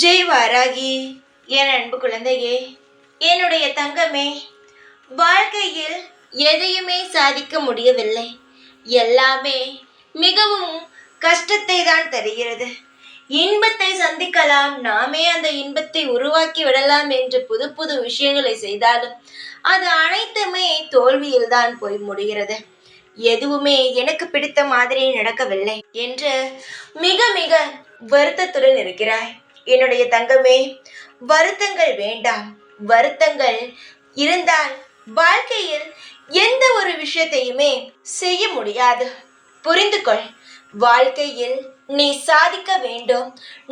ஜெய் வாராகி, என் அன்பு குழந்தையே, என்னுடைய தங்கமே, வாழ்க்கையில் எதையுமே சாதிக்க முடியவில்லை. எல்லாமே மிகவும் கஷ்டத்தை தான் தருகிறது. இன்பத்தை சந்திக்கலாம், நாமே அந்த இன்பத்தை உருவாக்கி விடலாம் என்று புது புது விஷயங்களை செய்தாலும் அது அனைத்துமே தோல்வியில் தான் போய் முடிகிறது. எதுவுமே எனக்கு பிடித்த மாதிரி நடக்கவில்லை என்று மிக மிக வருத்தத்துடன் இருக்கிறாய். என்னுடைய தங்கமே, வருத்தங்கள் வேண்டாம். வருத்தங்கள் இருந்தால் வாழ்க்கையில் எந்த ஒரு விஷயத்தையுமே செய்ய முடியாது. புரிந்து கொள். வாழ்க்கையில் நீ சாதிக்க வேண்டும்,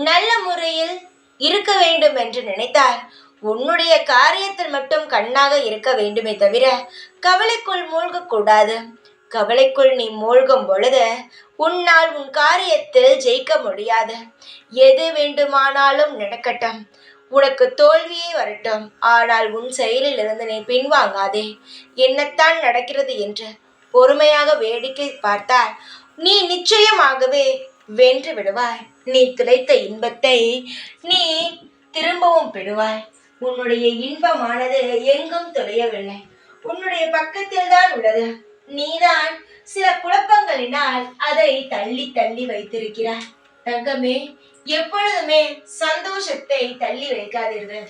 நல்ல முறையில் இருக்க வேண்டும் என்று நினைத்தால் உன்னுடைய காரியத்தில் மட்டும் கண்ணாக இருக்க வேண்டுமே தவிர கவலைக்குள் மூழ்கக்கூடாது. கவலைக்குள் நீ மூழ்கும் பொழுது உன்னால் உன் காரியத்தில் ஜெயிக்க முடியாது. எது வேண்டுமானாலும் நடக்கட்டும், உனக்கு தோல்வியே வரட்டும், ஆனால் உன் செயலில் இருந்து நீ பின்வாங்காதே. என்னத்தான் நடக்கிறது என்று பொறுமையாக வேடிக்கை பார்த்தால் நீ நிச்சயமாகவே வென்று விடுவாய். நீ துளைத்த இன்பத்தை நீ திரும்பவும் பெறுவாய். உன்னுடைய இன்பமானது எங்கும் தொலையவில்லை, உன்னுடைய பக்கத்தில் தான் உள்ளது. நீதான் சில குழப்பங்களினால் அதை தள்ளி தள்ளி வைத்திருக்கிறாய். தங்கமே, எப்பொழுதுமே சந்தோஷத்தை தள்ளி வைக்காதீர்கள்.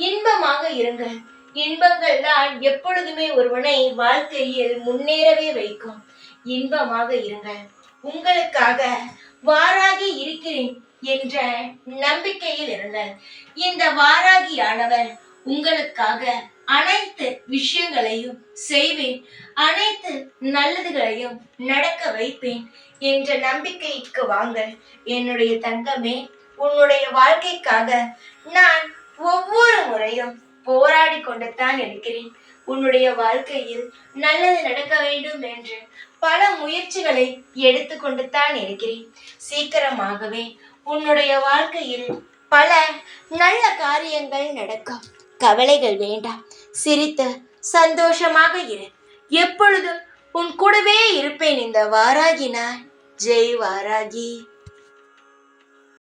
இன்பமாக இருங்கள். இன்பங்கள் தான் எப்பொழுதுமே ஒருவனை வாழ்க்கையில் முன்னேறவே வைக்கும். இன்பமாக இருங்கள். உங்களுக்காக வாராகி இருக்கிறேன் என்ற நம்பிக்கையில் இருங்கள். இந்த வாராகியானவர் உங்களுக்காக அனைத்து விஷயங்களையும் செய்வேன், அனைத்து நல்லதுகளையும் நடக்க வைப்பேன் என்ற நம்பிக்கைக்கு வாங்கள். என்னுடைய தங்கமே, உன்னுடைய வாழ்க்கைக்காக நான் ஒவ்வொரு முறையும் போராடி கொண்டுத்தான் இருக்கிறேன். உன்னுடைய வாழ்க்கையில் நல்லது நடக்க வேண்டும் என்று பல முயற்சிகளை எடுத்துக்கொண்டு தான் இருக்கிறேன். சீக்கிரமாகவே உன்னுடைய வாழ்க்கையில் பல நல்ல காரியங்கள் நடக்கும். கவலைகள் வேண்டாம். சிரித்து சந்தோஷமாக இரு. எப்பொழுதும் உன் கூடவே இருப்பேன். இந்த வாராகி நான். ஜெய் வாராகி.